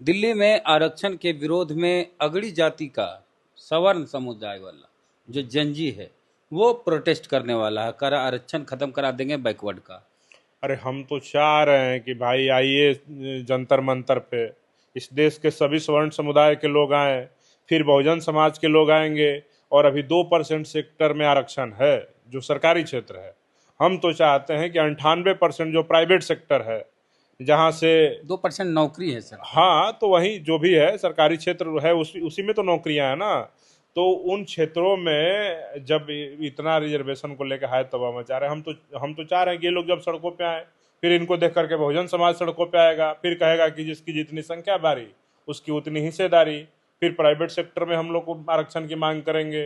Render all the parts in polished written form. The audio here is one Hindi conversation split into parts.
दिल्ली में आरक्षण के विरोध में अगड़ी जाति का सवर्ण समुदाय वाला जो जंजी है वो प्रोटेस्ट करने वाला है। कर आरक्षण खत्म करा देंगे बैकवर्ड का। अरे हम तो चाह रहे हैं कि भाई आइए जंतर मंतर पे इस देश के सभी स्वर्ण समुदाय के लोग आए, फिर बहुजन समाज के लोग आएंगे। और अभी 2% सेक्टर में आरक्षण है जो सरकारी क्षेत्र है। हम तो चाहते हैं कि 98% जो प्राइवेट सेक्टर है जहाँ से 2% नौकरी है सर। हाँ, तो वही जो भी है सरकारी क्षेत्र है उसी में तो नौकरियां है ना। तो उन क्षेत्रों में जब इतना रिजर्वेशन को लेकर हाय तबाह मचा रहे हैं, हम तो चाह रहे हैं कि ये लोग जब सड़कों पे आए, फिर इनको देख करके बहुजन समाज सड़कों पे आएगा, फिर कहेगा कि जिसकी जितनी संख्या बारी उसकी उतनी हिस्सेदारी। फिर प्राइवेट सेक्टर में हम लोग को आरक्षण की मांग करेंगे,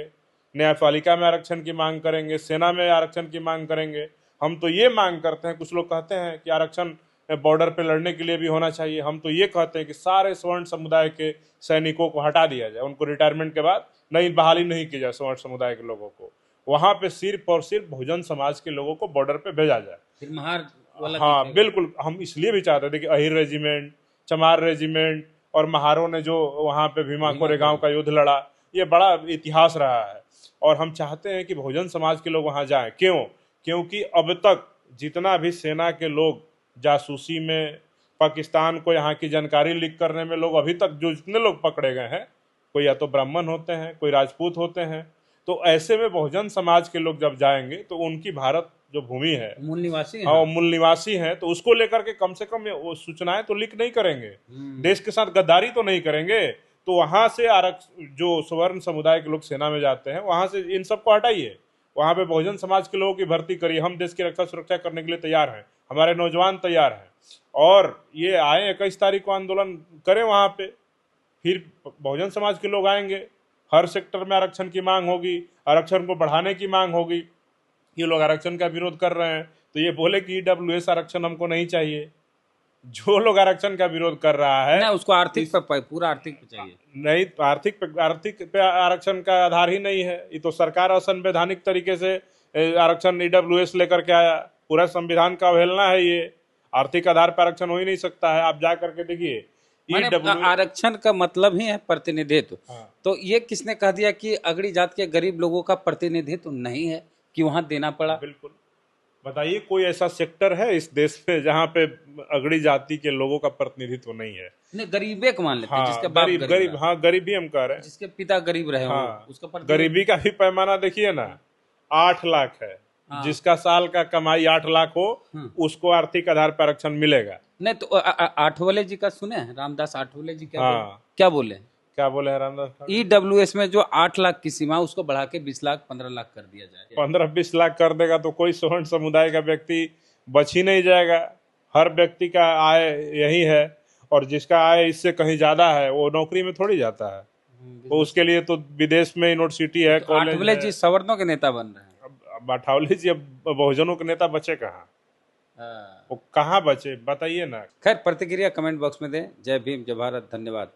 न्यायपालिका में आरक्षण की मांग करेंगे, सेना में आरक्षण की मांग करेंगे। हम तो ये मांग करते हैं, कुछ लोग कहते हैं कि आरक्षण बॉर्डर पे लड़ने के लिए भी होना चाहिए। हम तो ये कहते हैं कि सारे स्वर्ण समुदाय के सैनिकों को हटा दिया जाए, उनको रिटायरमेंट के बाद नई बहाली नहीं की जाए। स्वर्ण समुदाय के लोगों को वहां पे सिर्फ और सिर्फ बहुजन समाज के लोगों को बॉर्डर पे भेजा जाए। फिर महार वाला हाँ बिल्कुल, हम इसलिए भी चाहते थे कि अहिर रेजिमेंट, चमार रेजिमेंट और महारों ने जो वहाँ पे भीमा कोरेगांव का युद्ध लड़ा, ये बड़ा इतिहास रहा है। और हम चाहते हैं कि बहुजन समाज के लोग वहाँ जाएं। क्यों? क्योंकि अब तक जितना भी सेना के लोग जासूसी में, पाकिस्तान को यहाँ की जानकारी लीक करने में लोग अभी तक जो जितने लोग पकड़े गए हैं, कोई या तो ब्राह्मण होते हैं, कोई राजपूत होते हैं। तो ऐसे में बहुजन समाज के लोग जब जाएंगे तो उनकी भारत जो भूमि है, मूल निवासी है, हाँ मूल निवासी हैं, तो उसको लेकर के कम से कम वो सूचनाएं तो लीक नहीं करेंगे, देश के साथ गद्दारी तो नहीं करेंगे। तो वहां से आरक्षण जो स्वर्ण समुदाय के लोग सेना में जाते हैं वहां से इन सबको हटाइए, वहां पे बहुजन समाज के लोगों की भर्ती करिए। हम देश की रक्षा सुरक्षा करने के लिए तैयार हैं, हमारे नौजवान तैयार हैं। और ये आए 21 तारीख को आंदोलन करें वहां पे, फिर बहुजन समाज के लोग आएंगे, हर सेक्टर में आरक्षण की मांग होगी, आरक्षण को बढ़ाने की मांग होगी। ये लोग आरक्षण का विरोध कर रहे हैं तो ये बोले कि ईडब्ल्यूएस आरक्षण हमको नहीं चाहिए। जो लोग आरक्षण का विरोध कर रहा है ना उसको आर्थिक पे पूरा आर्थिक पे चाहिए। नहीं, तो आर्थिक पे आरक्षण का आधार ही नहीं है। ये तो सरकार असंवैधानिक तरीके से आरक्षण ईडब्ल्यूएस लेकर के आया, पूरा संविधान का अवहेलना है ये। आर्थिक आधार पर आरक्षण हो ही नहीं सकता है। आप जा करके देखिए, आरक्षण का मतलब ही है प्रतिनिधित्व। हाँ। तो ये किसने कह दिया कि अगड़ी जात के गरीब लोगों का प्रतिनिधित्व नहीं है कि वहां देना पड़ा? बिल्कुल, बताइए कोई ऐसा सेक्टर है इस देश में जहाँ पे अगड़ी जाति के लोगों का प्रतिनिधित्व नहीं है? नहीं, गरीबे को मान लेते हैं, हाँ, जिसके बाप गरीब हाँ गरीबी हम कह रहे हैं, जिसके पिता गरीब रहे हो, हाँ, उसका गरीबी का भी पैमाना देखिए ना, 8 लाख है। हाँ। जिसका साल का कमाई 8 लाख हो उसको आर्थिक आधार पर आरक्षण मिलेगा। नहीं तो आठवले जी का सुने हैं, रामदास आठवले जी हाँ। क्या बोले क्या बोले हैं रामदास? ईडब्ल्यूएस में जो 8 लाख की सीमा उसको बढ़ा के 20 लाख 15 लाख कर दिया जाए। 15-20 लाख कर देगा तो कोई स्वर्ण समुदाय का व्यक्ति बच ही नहीं जाएगा। हर व्यक्ति का आय यही है, और जिसका आय इससे कहीं ज्यादा है वो नौकरी में थोड़ी जाता है। तो उसके लिए तो विदेश में यूनिवर्सिटी है, कॉलेज है। आठवले जी सवर्णों के नेता बन रहे हैं। अब आठवले जी अब बहुजनों के नेता बचे कहाँ? वो कहाँ बचे बताइए ना। खैर, प्रतिक्रिया कमेंट बॉक्स में दें। जय भीम, जय भारत, धन्यवाद।